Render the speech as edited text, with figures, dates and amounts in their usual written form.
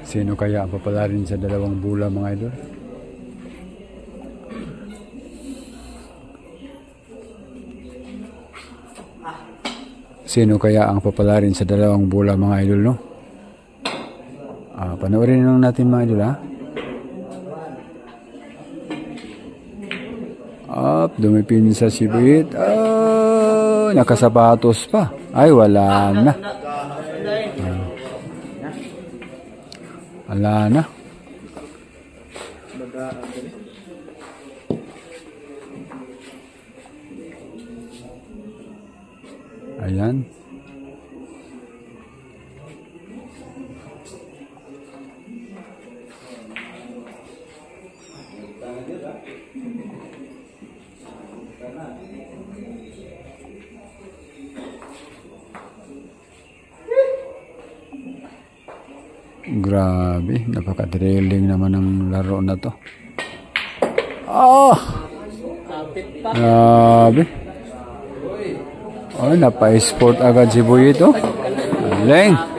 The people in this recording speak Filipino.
Sino kaya ang papalarin sa 2 bola mga idol? Sino kaya ang papalarin sa 2 bola mga idol, no? Panoorin lang natin mga idol, ha? Dumipinsa si Buhit. Nakasapatos pa. Ay, wala na. Wala na. Ayan. Grabe, napaka-thrilling naman ng laro na to. Grabe. Napa-sport agad si Boy ito. Galing.